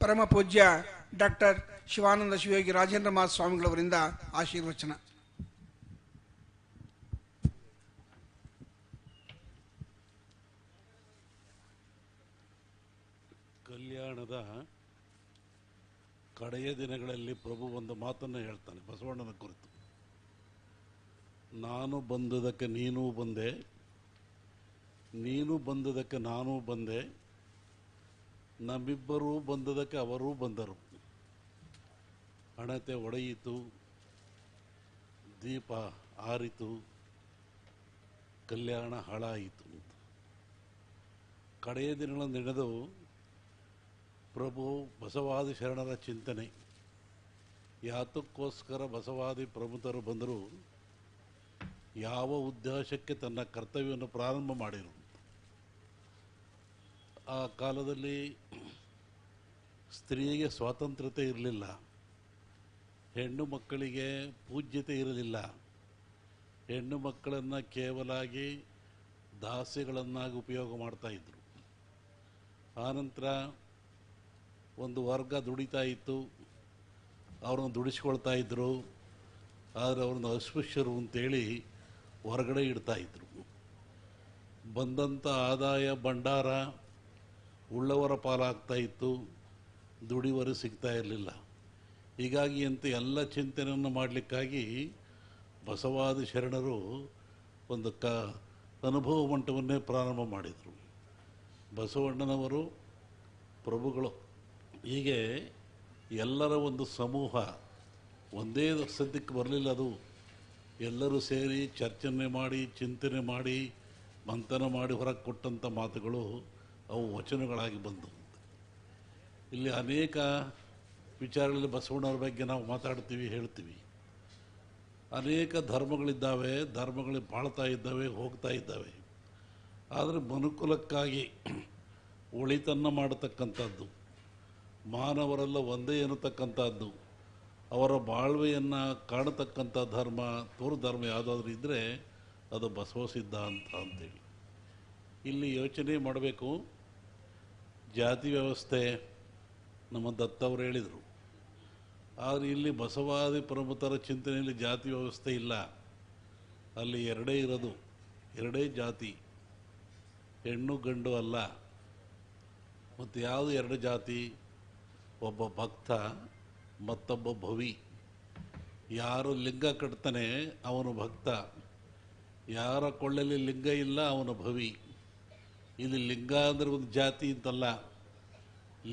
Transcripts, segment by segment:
ಪರಮ ಪೂಜ್ಯ ಡಾಕ್ಟರ್ ಶಿವಾನಂದ ಶಿವಯೋಗಿ ರಾಜೇಂದ್ರ ಮಹಾ ಸ್ವಾಮಿಗಳವರಿಂದ ಆಶೀರ್ವಚನ. ಕಲ್ಯಾಣದ ಕಡೆಯ ದಿನಗಳಲ್ಲಿ ಪ್ರಭು ಒಂದು ಮಾತನ್ನು ಹೇಳ್ತಾನೆ ಬಸವಣ್ಣನ ಕುರಿತು. ನಾನು ಬಂದದಕ್ಕೆ ನೀನೂ ಬಂದೆ, ನೀನು ಬಂದದಕ್ಕೆ ನಾನೂ ಬಂದೆ, ನಮ್ಮಿಬ್ಬರೂ ಬಂದದಕ್ಕೆ ಅವರೂ ಬಂದರು. ಹಣತೆ ಒಡೆಯಿತು, ದೀಪ ಆರಿತು, ಕಲ್ಯಾಣ ಹಾಳಾಯಿತು. ಕಡೆಯ ದಿನಗಳನ್ನು ನಡೆದು ಪ್ರಭು ಬಸವಾದಿ ಶರಣರ ಚಿಂತನೆ, ಯಾತಕ್ಕೋಸ್ಕರ ಬಸವಾದಿ ಪ್ರಬುದ್ಧರು ಬಂದರು, ಯಾವ ಉದ್ದೇಶಕ್ಕೆ ತನ್ನ ಕರ್ತವ್ಯವನ್ನು ಪ್ರಾರಂಭ ಮಾಡಿರು. ಆ ಕಾಲದಲ್ಲಿ ಸ್ತ್ರೀಗೆ ಸ್ವಾತಂತ್ರ್ಯತೆ ಇರಲಿಲ್ಲ, ಹೆಣ್ಣು ಮಕ್ಕಳಿಗೆ ಪೂಜ್ಯತೆ ಇರಲಿಲ್ಲ. ಹೆಣ್ಣು ಮಕ್ಕಳನ್ನು ಕೇವಲಾಗಿ ದಾಸಿಗಳನ್ನಾಗಿ ಉಪಯೋಗ ಮಾಡ್ತಾಯಿದ್ರು. ಆನಂತರ ಒಂದು ವರ್ಗ ದುಡಿತಾ ಇತ್ತು, ಅವ್ರನ್ನ ದುಡಿಸ್ಕೊಳ್ತಾ ಇದ್ದರು. ಆದರೆ ಅವ್ರನ್ನ ಅಸ್ಪೃಶ್ಯರು ಅಂತೇಳಿ ಹೊರಗಡೆ ಇಡ್ತಾಯಿದ್ರು. ಬಂದಂಥ ಆದಾಯ ಭಂಡಾರ ಉಳ್ಳವರ ಪಾಲಾಗ್ತಾ ಇತ್ತು, ದುಡಿವರು ಸಿಗ್ತಾ ಇರಲಿಲ್ಲ. ಹೀಗಾಗಿ ಅಂತ ಎಲ್ಲ ಚಿಂತನೆಯನ್ನು ಮಾಡಲಿಕ್ಕಾಗಿ ಬಸವಾದಿ ಶರಣರು ಒಂದು ಅನುಭವ ಮಂಟಪವನ್ನೇ ಪ್ರಾರಂಭ ಮಾಡಿದರು. ಬಸವಣ್ಣನವರು ಪ್ರಭುಗಳು ಹೀಗೆ ಎಲ್ಲರ ಒಂದು ಸಮೂಹ ಒಂದೇ ಸದ್ಯಕ್ಕೆ ಬರಲಿಲ್ಲ. ಅದು ಎಲ್ಲರೂ ಸೇರಿ ಚರ್ಚನೆ ಮಾಡಿ, ಚಿಂತನೆ ಮಾಡಿ, ಮಂಥನ ಮಾಡಿ ಹೊರಗೆ ಕೊಟ್ಟಂಥ ಮಾತುಗಳು ಅವು ವಚನಗಳಾಗಿ ಬಂದವು. ಇಲ್ಲಿ ಅನೇಕ ವಿಚಾರಗಳಲ್ಲಿ ಬಸವಣ್ಣವ್ರ ಬಗ್ಗೆ ನಾವು ಮಾತಾಡ್ತೀವಿ, ಹೇಳ್ತೀವಿ. ಅನೇಕ ಧರ್ಮಗಳಿದ್ದಾವೆ, ಧರ್ಮಗಳು ಬಾಳ್ತಾ ಇದ್ದಾವೆ, ಹೋಗ್ತಾ ಇದ್ದಾವೆ. ಆದರೆ ಮನುಕುಲಕ್ಕಾಗಿ ಒಳಿತನ್ನು ಮಾಡತಕ್ಕಂಥದ್ದು, ಮಾನವರೆಲ್ಲ ಒಂದೇ ಎನ್ನತಕ್ಕಂಥದ್ದು, ಅವರ ಬಾಳ್ವೆಯನ್ನು ಕಾಣತಕ್ಕಂಥ ಧರ್ಮ, ಧರ್ಮ ಯಾವುದಾದ್ರೂ ಇದ್ದರೆ ಅದು ಬಸವ ಸಿದ್ಧಾಂತ ಅಂತೇಳಿ ಇಲ್ಲಿ ಯೋಚನೆ ಮಾಡಬೇಕು. ಜಾತಿ ವ್ಯವಸ್ಥೆ ನಮ್ಮ ದತ್ತವರು ಹೇಳಿದರು. ಆದರೆ ಇಲ್ಲಿ ಬಸವಾದಿ ಪ್ರಮುಖರ ಚಿಂತನೆಯಲ್ಲಿ ಜಾತಿ ವ್ಯವಸ್ಥೆ ಇಲ್ಲ. ಅಲ್ಲಿ ಎರಡೇ ಇರೋದು, ಎರಡೇ ಜಾತಿ, ಹೆಣ್ಣು ಗಂಡು ಅಲ್ಲ. ಮತ್ತು ಯಾವುದು ಎರಡು ಜಾತಿ? ಒಬ್ಬ ಭಕ್ತ ಮತ್ತೊಬ್ಬ ಭವಿ. ಯಾರು ಲಿಂಗ ಕಟ್ತಾನೆ ಅವನು ಭಕ್ತ, ಯಾರ ಕೊಳ್ಳಲ್ಲಿ ಲಿಂಗ ಇಲ್ಲ ಅವನು ಭವಿ. ಇಲ್ಲಿ ಲಿಂಗ ಅಂದರೆ ಒಂದು ಜಾತಿ ಅಂತಲ್ಲ,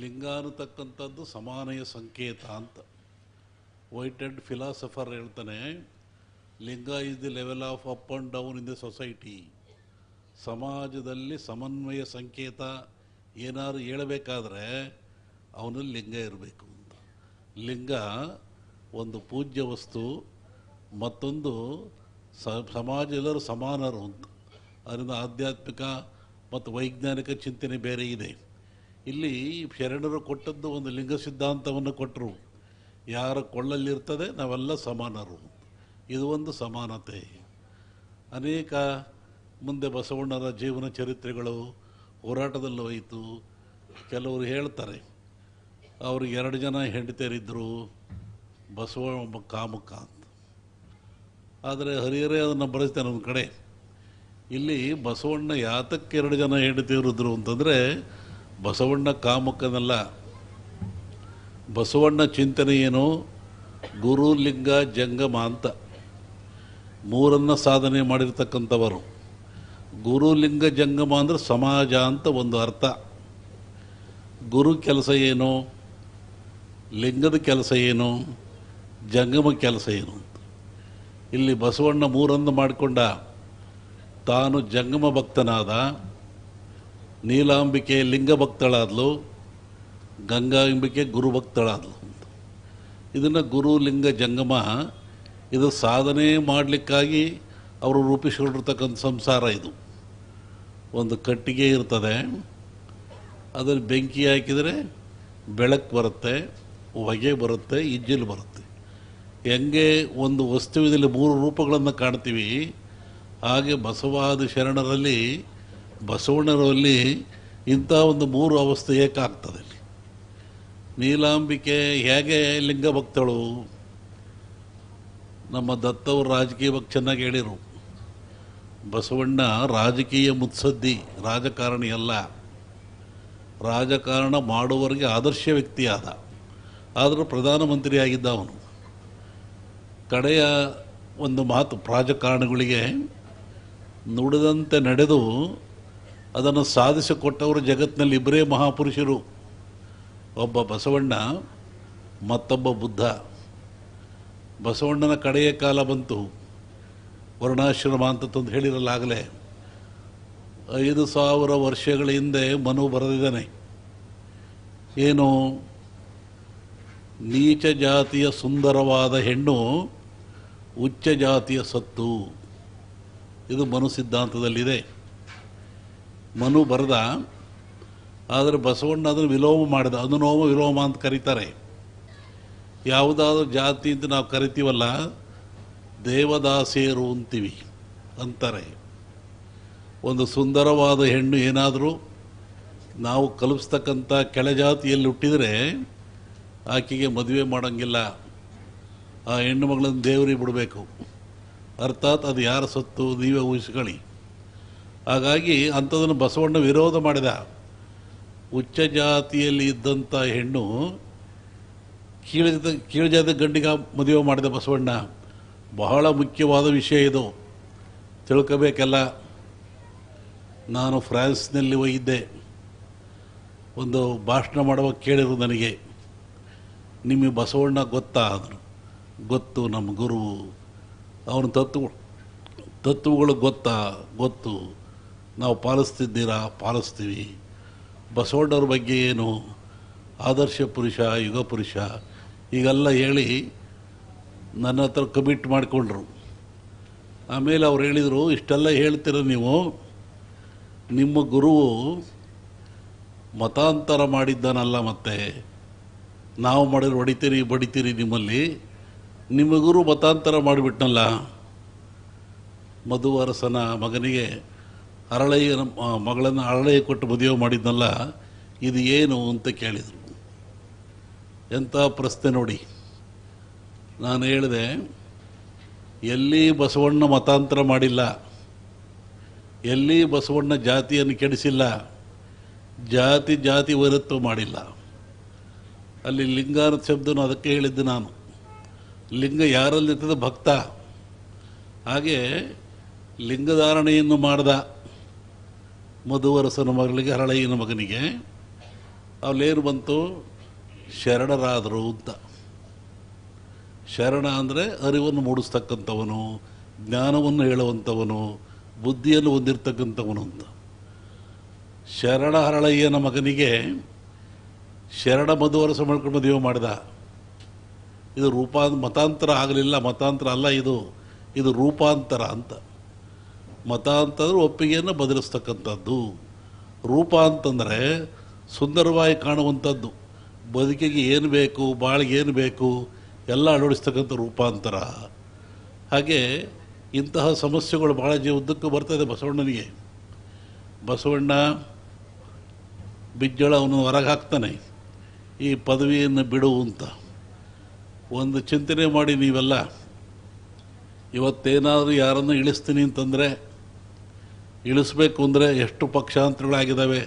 ಲಿಂಗ ಅನ್ನತಕ್ಕಂಥದ್ದು ಸಮಾನೆಯ ಸಂಕೇತ ಅಂತ. ವೈಟ್ ಹೆಡ್ ಫಿಲಾಸಫರ್ ಹೇಳ್ತಾನೆ, ಲಿಂಗ is the level of up and down in the society. ಸಮಾಜದಲ್ಲಿ ಸಮನ್ವಯ ಸಂಕೇತ ಏನಾದ್ರು ಹೇಳಬೇಕಾದ್ರೆ ಅವನಲ್ಲಿ ಲಿಂಗ ಇರಬೇಕು ಅಂತ. ಲಿಂಗ ಒಂದು ಪೂಜ್ಯ ವಸ್ತು, ಮತ್ತೊಂದು ಸಮಾಜ ಎಲ್ಲರೂ ಸಮಾನರು ಅಂತ. ಅದರಿಂದ ಆಧ್ಯಾತ್ಮಿಕ ಮತ್ತು ವೈಜ್ಞಾನಿಕ ಚಿಂತನೆ ಬೇರೆ ಇದೆ. ಇಲ್ಲಿ ಶರಣರು ಕೊಟ್ಟದ್ದು ಒಂದು ಲಿಂಗ ಸಿದ್ಧಾಂತವನ್ನು ಕೊಟ್ಟರು. ಯಾರ ಕೊಳ್ಳಲ್ಲಿರ್ತದೆ ನಾವೆಲ್ಲ ಸಮಾನರು, ಇದು ಒಂದು ಸಮಾನತೆ. ಅನೇಕ ಮುಂದೆ ಬಸವಣ್ಣರ ಜೀವನ ಚರಿತ್ರೆಗಳು ಹೋರಾಟದಲ್ಲಿ ಹೋಯಿತು. ಕೆಲವರು ಹೇಳ್ತಾರೆ ಅವ್ರಿಗೆ 2 ಜನ ಹೆಂಡತಿಯರಿದ್ದರು, ಬಸವಣ್ಣ ಒಬ್ಬ ಕಾಮುಕ ಅಂತ. ಆದರೆ ಹರಿಹರೇ ಅದನ್ನು ಬರೆಸ್ತಾನೆ ಒಂದು ಕಡೆ. ಇಲ್ಲಿ ಬಸವಣ್ಣ ಯಾತಕ್ಕೆ 2 ಜನ ಹೆಂಡತಿಯರಿದ್ದರು ಅಂತಂದರೆ ಬಸವಣ್ಣ ಕಾಮುಕನಲ್ಲ. ಬಸವಣ್ಣ ಚಿಂತನೆ ಏನು? ಗುರು ಲಿಂಗ ಜಂಗಮ ಅಂತ 3 ಸಾಧನೆ ಮಾಡಿರ್ತಕ್ಕಂಥವರು. ಗುರು ಲಿಂಗ ಜಂಗಮ ಅಂದರೆ ಸಮಾಜ ಅಂತ ಒಂದು ಅರ್ಥ. ಗುರು ಕೆಲಸ ಏನು, ಲಿಂಗದ ಕೆಲಸ ಏನು, ಜಂಗಮ ಕೆಲಸ ಏನು ಅಂತ. ಇಲ್ಲಿ ಬಸವಣ್ಣ 3 ಮಾಡಿಕೊಂಡ. ತಾನು ಜಂಗಮ ಭಕ್ತನಾದ, ನೀಲಾಂಬಿಕೆ ಲಿಂಗ ಭಕ್ತಳಾದ್ಲು, ಗಂಗಾಂಬಿಕೆ ಗುರು ಭಕ್ತಳಾದ್ಲು ಅಂತ. ಇದನ್ನು ಗುರು ಲಿಂಗ ಜಂಗಮ, ಇದು ಸಾಧನೆ ಮಾಡಲಿಕ್ಕಾಗಿ ಅವರು ರೂಪಿಸಿಕೊಂಡಿರ್ತಕ್ಕಂಥ ಸಂಸಾರ. ಇದು ಒಂದು ಕಟ್ಟಿಗೆ ಇರ್ತದೆ, ಅದನ್ನು ಬೆಂಕಿ ಹಾಕಿದರೆ ಬೆಳಕು ಬರುತ್ತೆ, ಹೊಗೆ ಬರುತ್ತೆ, ಇಜ್ಜಿಲು ಬರುತ್ತೆ. ಹೆಂಗೆ ಒಂದು ವಸ್ತುವಿನಲ್ಲಿ 3 ರೂಪಗಳನ್ನು ಕಾಣ್ತೀವಿ, ಹಾಗೆ ಬಸವಾದಿ ಶರಣರಲ್ಲಿ ಬಸವಣ್ಣರಲ್ಲಿ ಇಂಥ ಒಂದು 3 ಅವಸ್ಥೆ ಏಕಾಗ್ತದೆ. ನೀಲಾಂಬಿಕೆ ಹೇಗೆ ಲಿಂಗ ಭಕ್ತಳು? ನಮ್ಮ ದತ್ತವರು ರಾಜಕೀಯ ಬಗ್ಗೆ ಚೆನ್ನಾಗಿ ಹೇಳಿರು. ಬಸವಣ್ಣ ರಾಜಕೀಯ ಮುತ್ಸದ್ದಿ, ರಾಜಕಾರಣಿ ಅಲ್ಲ. ರಾಜಕಾರಣ ಮಾಡುವವರಿಗೆ ಆದರ್ಶ ವ್ಯಕ್ತಿ ಆದ. ಆದರೂ ಪ್ರಧಾನಮಂತ್ರಿ ಆಗಿದ್ದ ಅವನು. ಕಡೆಯ ಒಂದು ಮಾತು, ರಾಜಕಾರಣಿಗಳಿಗೆ ನುಡಿದಂತೆ ನಡೆದು ಅದನ್ನು ಸಾಧಿಸಿಕೊಟ್ಟವರು ಜಗತ್ತಿನಲ್ಲಿ ಇಬ್ಬರೇ ಮಹಾಪುರುಷರು. ಒಬ್ಬ ಬಸವಣ್ಣ, ಮತ್ತೊಬ್ಬ ಬುದ್ಧ. ಬಸವಣ್ಣನ ಕಡೆಯ ಕಾಲ ಬಂತು, ವರ್ಣಾಶ್ರಮ ಅಂತ ತಂದು ಹೇಳಿರಲಾಗಲೇ 5,000 ವರ್ಷಗಳ ಹಿಂದೆ ಮನು ಬರೆದಿದ್ದಾನೆ. ಏನು? ನೀಚ ಜಾತಿಯ ಸುಂದರವಾದ ಹೆಣ್ಣು, ಉಚ್ಚ ಜಾತಿಯ ಸತ್ತು. ಇದು ಮನು ಸಿದ್ಧಾಂತದಲ್ಲಿದೆ. ಮನು ಬರೆದ, ಆದರೆ ಬಸವಣ್ಣ ಅದನ್ನು ವಿಲೋಮ ಮಾಡಿದ. ಅನುಲೋಮ ವಿಲೋಮ ಅಂತ ಕರೀತಾರೆ. ಯಾವುದಾದ್ರೂ ಜಾತಿ ಅಂತ ನಾವು ಕರಿತೀವಲ್ಲ, ದೇವದಾಸಿಯರು ಅಂತೀವಿ ಅಂತಾರೆ. ಒಂದು ಸುಂದರವಾದ ಹೆಣ್ಣು ಏನಾದರೂ ನಾವು ಕಲ್ಪಿಸ್ತಕ್ಕಂಥ ಕೆಳಜಾತಿಯಲ್ಲಿ ಹುಟ್ಟಿದರೆ ಆಕೆಗೆ ಮದುವೆ ಮಾಡೋಂಗಿಲ್ಲ. ಆ ಹೆಣ್ಣು ಮಗಳನ್ನು ದೇವರಿಗೆ ಬಿಡಬೇಕು. ಅರ್ಥಾತ್ ಅದು ಯಾರ ಸತ್ತು ನೀವೇ ಊಹಿಸ್ಕೊಳ್ಳಿ. ಹಾಗಾಗಿ ಅಂಥದನ್ನು ಬಸವಣ್ಣ ವಿರೋಧ ಮಾಡಿದ. ಉಚ್ಚ ಜಾತಿಯಲ್ಲಿ ಇದ್ದಂಥ ಹೆಣ್ಣು ಕೀಳು ಗಂಡಿಗೆ ಮದುವೆ ಮಾಡಿದ ಬಸವಣ್ಣ. ಬಹಳ ಮುಖ್ಯವಾದ ವಿಷಯ ಇದು, ತಿಳ್ಕೋಬೇಕೆಲ್ಲ. ನಾನು ಫ್ರಾನ್ಸ್ನಲ್ಲಿ ಹೋಗಿದ್ದೆ. ಒಂದು ಭಾಷಣ ಮಾಡುವಾಗ ಕೇಳಿದ್ರು ನನಗೆ, ನಿಮಗೆ ಬಸವಣ್ಣ ಗೊತ್ತಾ ಅಂದರು. ಗೊತ್ತು, ನಮ್ಮ ಗುರು. ಅವನ ತತ್ವಗಳು ಗೊತ್ತಾ? ಗೊತ್ತು. ನಾವು ಪಾಲಿಸ್ತಿದ್ದೀರಾ? ಪಾಲಿಸ್ತೀವಿ. ಬಸವಣ್ಣವ್ರ ಬಗ್ಗೆ ಏನು? ಆದರ್ಶ ಪುರುಷ, ಯುಗ ಪುರುಷ, ಈಗೆಲ್ಲ ಹೇಳಿ ನನ್ನ ಹತ್ರ ಕಮಿಟ್ ಮಾಡಿಕೊಂಡ್ರು. ಆಮೇಲೆ ಅವ್ರು ಹೇಳಿದರು, ಇಷ್ಟೆಲ್ಲ ಹೇಳ್ತೀರ ನೀವು, ನಿಮ್ಮ ಗುರುವು ಮತಾಂತರ ಮಾಡಿದ್ದಾನಲ್ಲ, ಮತ್ತೆ ನಾವು ಮಾಡಿದ್ರೆ ಹೊಡಿತೀರಿ ಬಡಿತೀರಿ ನಿಮ್ಮಲ್ಲಿ. ನಿಮ್ಮ ಗುರು ಮತಾಂತರ ಮಾಡಿಬಿಟ್ನಲ್ಲ. ಮಧುವರಸನ ಮಗನಿಗೆ ಮಗಳನ್ನು ಅರಳಯ್ಯ ಕೊಟ್ಟು ಮದುವೆ ಮಾಡಿದ್ನಲ್ಲ, ಇದು ಏನು ಅಂತ ಕೇಳಿದರು. ಎಂಥ ಪ್ರಶ್ನೆ ನೋಡಿ. ನಾನು ಹೇಳಿದೆ, ಎಲ್ಲಿ ಬಸವಣ್ಣ ಮತಾಂತರ ಮಾಡಿಲ್ಲ, ಎಲ್ಲಿ ಬಸವಣ್ಣ ಜಾತಿಯನ್ನು ಕೆಡಿಸಿಲ್ಲ, ಜಾತಿ ವೈರತ್ವ ಮಾಡಿಲ್ಲ. ಅಲ್ಲಿ ಲಿಂಗ ಅನ್ನೋ ಶಬ್ದನು ಅದಕ್ಕೆ ಹೇಳಿದ್ದು ನಾನು. ಲಿಂಗ ಯಾರಲ್ಲಿರ್ತದೆ? ಭಕ್ತ. ಹಾಗೆ ಲಿಂಗಧಾರಣೆಯನ್ನು ಮಾಡಿದ ಮಧುವರಸನ ಮಗಳಿಗೆ, ಹರಳಯ್ಯನ ಮಗನಿಗೆ. ಅವಲೇನು ಬಂತು? ಶರಣರಾದರು ಅಂತ. ಶರಣ ಅಂದರೆ ಅರಿವನ್ನು ಮೂಡಿಸ್ತಕ್ಕಂಥವನು, ಜ್ಞಾನವನ್ನು ಹೇಳುವಂಥವನು, ಬುದ್ಧಿಯನ್ನು ಹೊಂದಿರತಕ್ಕಂಥವನು ಅಂತ. ಶರಣ ಹರಳಯ್ಯನ ಮಗನಿಗೆ ಶರಣ ಮಧುವರಸ ಮಾಡ್ಕೊಂಡು ಮದುವೆ ಮಾಡಿದ. ಇದು ಮತಾಂತರ ಆಗಲಿಲ್ಲ. ಮತಾಂತರ ಅಲ್ಲ ಇದು ರೂಪಾಂತರ ಅಂತ. ಮತಾಂತರ ಒಪ್ಪಿಗೆಯನ್ನು ಬದಲಿಸ್ತಕ್ಕಂಥದ್ದು. ರೂಪ ಅಂತಂದರೆ ಸುಂದರವಾಗಿ ಕಾಣುವಂಥದ್ದು. ಬದುಕಿಗೆ ಏನು ಬೇಕು, ಬಾಳಿಗೆ ಏನು ಬೇಕು ಎಲ್ಲ ಅಳವಡಿಸ್ತಕ್ಕಂಥ ರೂಪಾಂತರ. ಹಾಗೆ ಇಂತಹ ಸಮಸ್ಯೆಗಳು ಭಾಳ ಉದ್ದಕ್ಕೂ ಬರ್ತದೆ ಬಸವಣ್ಣನಿಗೆ. ಬಸವಣ್ಣ ಬಿಜ್ಜಳ ಅವನು ಹೊರಗೆ ಹಾಕ್ತಾನೆ, ಈ ಪದವಿಯನ್ನು ಬಿಡು ಅಂತ. ಒಂದು ಚಿಂತನೆ ಮಾಡಿ ನೀವೆಲ್ಲ, ಇವತ್ತೇನಾದರೂ ಯಾರನ್ನು ಇಳಿಸ್ತೀನಿ ಅಂತಂದರೆ, ಇಳಿಸ್ಬೇಕು ಅಂದರೆ ಎಷ್ಟು ಪಕ್ಷಾಂತರಗಳಾಗಿದ್ದಾವೆ,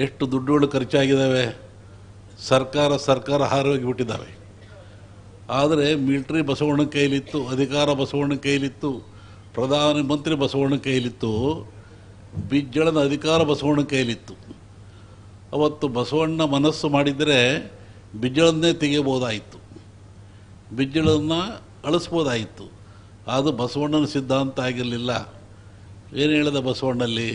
ಎಷ್ಟು ದುಡ್ಡುಗಳು ಖರ್ಚಾಗಿದ್ದಾವೆ, ಸರ್ಕಾರ ಹಾರೋಗಿ ಬಿಟ್ಟಿದ್ದಾವೆ. ಆದರೆ ಮಿಲಿಟ್ರಿ ಬಸವಣ್ಣನ ಕೈಲಿತ್ತು, ಅಧಿಕಾರ ಬಸವಣ್ಣನ ಕೈಲಿತ್ತು, ಪ್ರಧಾನಮಂತ್ರಿ ಬಸವಣ್ಣನ ಕೈಲಿತ್ತು, ಬಿಜ್ಜಳನ ಅಧಿಕಾರ ಬಸವಣ್ಣನ ಕೈಲಿತ್ತು. ಅವತ್ತು ಬಸವಣ್ಣ ಮನಸ್ಸು ಮಾಡಿದರೆ ಬಿಜ್ಜಳನ್ನೇ ತೆಗೆಯಬಹುದಾಯಿತು, ಬಿಜ್ಜಳನ್ನು ಅಳಿಸ್ಬೋದಾಯಿತು. ಅದು ಬಸವಣ್ಣನ ಸಿದ್ಧಾಂತ ಆಗಿರಲಿಲ್ಲ. ಏನು ಹೇಳಿದ ಬಸವಣ್ಣಲ್ಲಿ?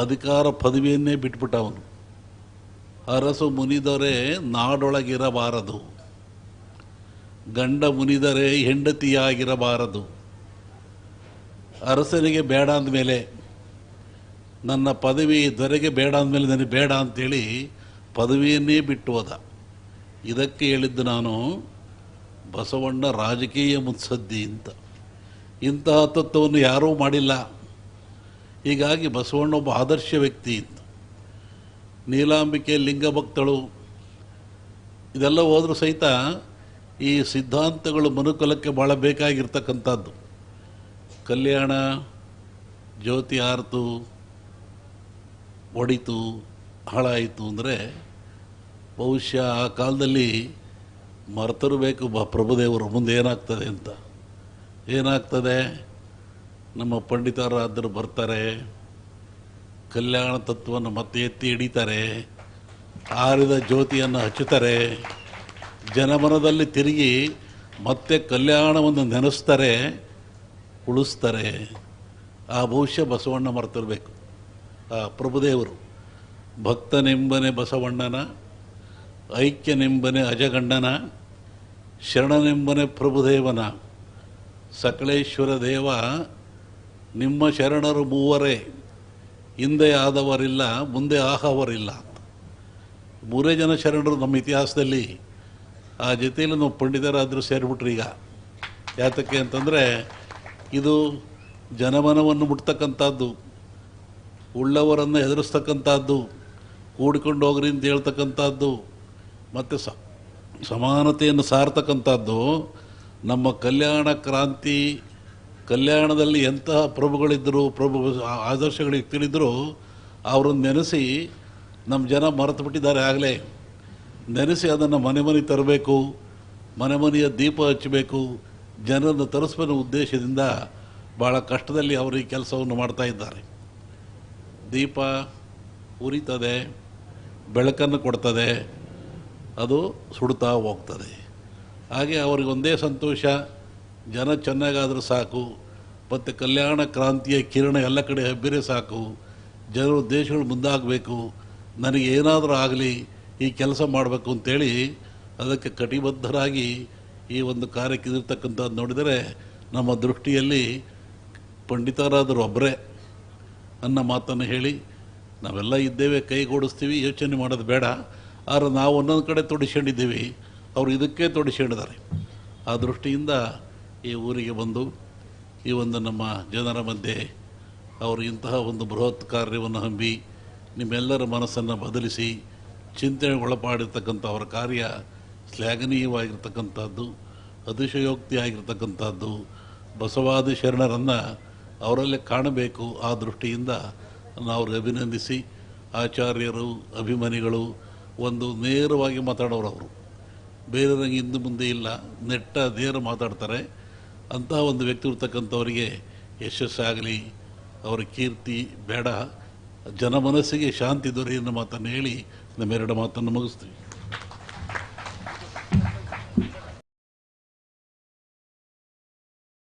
ಅಧಿಕಾರ ಪದವಿಯನ್ನೇ ಬಿಟ್ಬಿಟ್ಟ ಅವನು. ಅರಸು ಮುನಿದರೆ ನಾಡೊಳಗಿರಬಾರದು, ಗಂಡ ಮುನಿದರೆ ಹೆಂಡತಿಯಾಗಿರಬಾರದು. ಅರಸನಿಗೆ ಬೇಡ ಅಂದಮೇಲೆ, ನನ್ನ ಪದವಿ ದೊರೆಗೆ ಬೇಡ ಅಂದಮೇಲೆ ನನಗೆ ಬೇಡ ಅಂಥೇಳಿ ಪದವಿಯನ್ನೇ ಬಿಟ್ಟು ಹೋದ. ಇದಕ್ಕೆ ಹೇಳಿದ್ದು ನಾನು, ಬಸವಣ್ಣ ರಾಜಕೀಯ ಮುತ್ಸದ್ದಿ ಅಂತ. ಇಂತಹ ತತ್ವವನ್ನು ಯಾರೂ ಮಾಡಿಲ್ಲ. ಹೀಗಾಗಿ ಬಸವಣ್ಣ ಒಬ್ಬ ಆದರ್ಶ ವ್ಯಕ್ತಿ ಅಂತ. ನೀಲಾಂಬಿಕೆ ಲಿಂಗಭಕ್ತಳು, ಇದೆಲ್ಲ ಹೋದರೂ ಸಹಿತ ಈ ಸಿದ್ಧಾಂತಗಳು ಮನುಕುಲಕ್ಕೆ ಭಾಳ ಬೇಕಾಗಿರ್ತಕ್ಕಂಥದ್ದು. ಕಲ್ಯಾಣ ಜ್ಯೋತಿ ಆರ್ತು ಒಡಿತು ಹಾಳಾಯಿತು ಅಂದರೆ ಬಹುಶಃ ಆ ಕಾಲದಲ್ಲಿ ಮರೆತಿರಬೇಕು ಪ್ರಭುದೇವರು ಮುಂದೆ ಏನಾಗ್ತದೆ ಅಂತ. ಏನಾಗ್ತದೆ? ನಮ್ಮ ಪಂಡಿತರಾದರು ಬರ್ತಾರೆ, ಕಲ್ಯಾಣ ತತ್ವವನ್ನು ಮತ್ತೆ ಎತ್ತಿ ಹಿಡಿತಾರೆ, ಆರಿದ ಜ್ಯೋತಿಯನ್ನು ಹಚ್ಚುತ್ತಾರೆ, ಜನಮನದಲ್ಲಿ ತಿರುಗಿ ಮತ್ತೆ ಕಲ್ಯಾಣವನ್ನು ನೆನೆಸ್ತಾರೆ, ಉಳಿಸ್ತಾರೆ. ಆ ಬಹುಶಃ ಬಸವಣ್ಣ ಮರೆತಿರಬೇಕು. ಆ ಪ್ರಭುದೇವರು ಭಕ್ತನೆಂಬನೆ ಬಸವಣ್ಣನ, ಐಕ್ಯನೆಂಬನೆ ಅಜಗಣ್ಣನ, ಶರಣನೆಂಬನೆ ಪ್ರಭುದೇವನ, ಸಕಲೇಶ್ವರ ದೇವ ನಿಮ್ಮ ಶರಣರು ಮೂವರೇ, ಹಿಂದೆ ಆದವರಿಲ್ಲ ಮುಂದೆ ಆಹವರಿಲ್ಲ ಅಂತ. ಮೂರೇ ಜನ ಶರಣರು ನಮ್ಮ ಇತಿಹಾಸದಲ್ಲಿ. ಆ ಜೊತೆಯಲ್ಲಿ ನಾವು ಪಂಡಿತರಾದರೂ ಸೇರಿಬಿಟ್ರಿ ಈಗ. ಯಾತಕ್ಕೆ ಅಂತಂದರೆ ಇದು ಜನಮನವನ್ನು ಮುಟ್ತಕ್ಕಂಥದ್ದು, ಉಳ್ಳವರನ್ನು ಎದುರಿಸ್ತಕ್ಕಂಥದ್ದು, ಕೂಡಿಕೊಂಡು ಹೋಗ್ರಿ ಅಂತ ಹೇಳ್ತಕ್ಕಂಥದ್ದು, ಮತ್ತು ಸಮಾನತೆಯನ್ನು ಸಾರ್ತಕ್ಕಂಥದ್ದು. ನಮ್ಮ ಕಲ್ಯಾಣ ಕ್ರಾಂತಿ, ಕಲ್ಯಾಣದಲ್ಲಿ ಎಂತಹ ಪ್ರಭುಗಳಿದ್ದರು, ಆದರ್ಶಗಳಿಗೆ ತಿಳಿದ್ರು, ಅವರನ್ನು ನೆನೆಸಿ ನಮ್ಮ ಜನ ಮರೆತು ಬಿಟ್ಟಿದ್ದಾರೆ. ಆಗಲೇ ನೆನೆಸಿ ಅದನ್ನು ಮನೆ ಮನೆ ತರಬೇಕು, ಮನೆ ಮನೆಯ ದೀಪ ಹಚ್ಚಬೇಕು, ಜನರನ್ನು ತರಿಸುವ ಉದ್ದೇಶದಿಂದ ಭಾಳ ಕಷ್ಟದಲ್ಲಿ ಅವರು ಈ ಕೆಲಸವನ್ನು ಮಾಡ್ತಾ ಇದ್ದಾರೆ. ದೀಪ ಉರಿತದೆ, ಬೆಳಕನ್ನು ಕೊಡ್ತದೆ, ಅದು ಸುಡ್ತಾ ಹೋಗ್ತದೆ. ಹಾಗೆ ಅವ್ರಿಗೊಂದೇ ಸಂತೋಷ, ಜನ ಚೆನ್ನಾಗಾದರೂ ಸಾಕು, ಮತ್ತು ಕಲ್ಯಾಣ ಕ್ರಾಂತಿಯ ಕಿರಣ ಎಲ್ಲ ಕಡೆ ಹಬ್ಬಿರೆ ಸಾಕು, ಜನರು ದೇಶಗಳು ಮುಂದಾಗಬೇಕು, ನನಗೆ ಏನಾದರೂ ಆಗಲಿ, ಈ ಕೆಲಸ ಮಾಡಬೇಕು ಅಂತೇಳಿ ಅದಕ್ಕೆ ಕಟಿಬದ್ಧರಾಗಿ ಈ ಒಂದು ಕಾರ್ಯಕ್ಕೆ ಇದಿರ್ತಕ್ಕಂಥದ್ದು ನೋಡಿದರೆ ನಮ್ಮ ದೃಷ್ಟಿಯಲ್ಲಿ ಪಂಡಿತರಾದರೂ ಒಬ್ಬರೇ ಅನ್ನೋ ಮಾತನ್ನು ಹೇಳಿ ನಾವೆಲ್ಲ ಇದ್ದೇವೆ, ಕೈಗೂಡಿಸ್ತೀವಿ, ಯೋಚನೆ ಮಾಡೋದು ಬೇಡ. ಆದರೆ ನಾವು ಒಂದೊಂದು ಕಡೆ ತೊಡಿಸ್ಕೊಂಡಿದ್ದೀವಿ, ಅವರು ಇದಕ್ಕೆ ತೊಡಿಸ್ಕೊಂಡಿದ್ದಾರೆ. ಆ ದೃಷ್ಟಿಯಿಂದ ಈ ಊರಿಗೆ ಬಂದು ಈ ಒಂದು ನಮ್ಮ ಜನರ ಮಧ್ಯೆ ಅವರು ಇಂತಹ ಒಂದು ಬೃಹತ್ ಕಾರ್ಯವನ್ನು ಹಮ್ಮಿ ನಿಮ್ಮೆಲ್ಲರ ಮನಸ್ಸನ್ನು ಬದಲಿಸಿ ಚಿಂತನೆಗೊಳಪಡಿರ್ತಕ್ಕಂಥ ಅವರ ಕಾರ್ಯ ಶ್ಲಾಘನೀಯವಾಗಿರ್ತಕ್ಕಂಥದ್ದು, ಅತಿಶಯೋಕ್ತಿಯಾಗಿರ್ತಕ್ಕಂಥದ್ದು. ಬಸವಾದಿ ಶರಣರನ್ನು ಅವರಲ್ಲೇ ಕಾಣಬೇಕು. ಆ ದೃಷ್ಟಿಯಿಂದ ನಾವು ಅಭಿನಂದಿಸಿ, ಆಚಾರ್ಯರು ಅಭಿಮಾನಿಗಳು ಒಂದು ನೇರವಾಗಿ ಮಾತಾಡೋರು, ಅವರು ಬೇರೆಯವರಿಗೆ ಹಿಂದೆ ಮುಂದೆ ಇಲ್ಲ, ನೆಟ್ಟ ನೇರ ಮಾತಾಡ್ತಾರೆ. ಅಂತಹ ಒಂದು ವ್ಯಕ್ತಿ ಇರ್ತಕ್ಕಂಥವರಿಗೆ ಯಶಸ್ಸಾಗಲಿ, ಅವರ ಕೀರ್ತಿ ಬೇಡ, ಜನಮನಸ್ಸಿಗೆ ಶಾಂತಿ ದೊರೆಯನ್ನು ಮಾತನ್ನು ಹೇಳಿ ನಮ್ಮೆರಡು ಮಾತನ್ನು ಮುಗಿಸ್ತೀವಿ.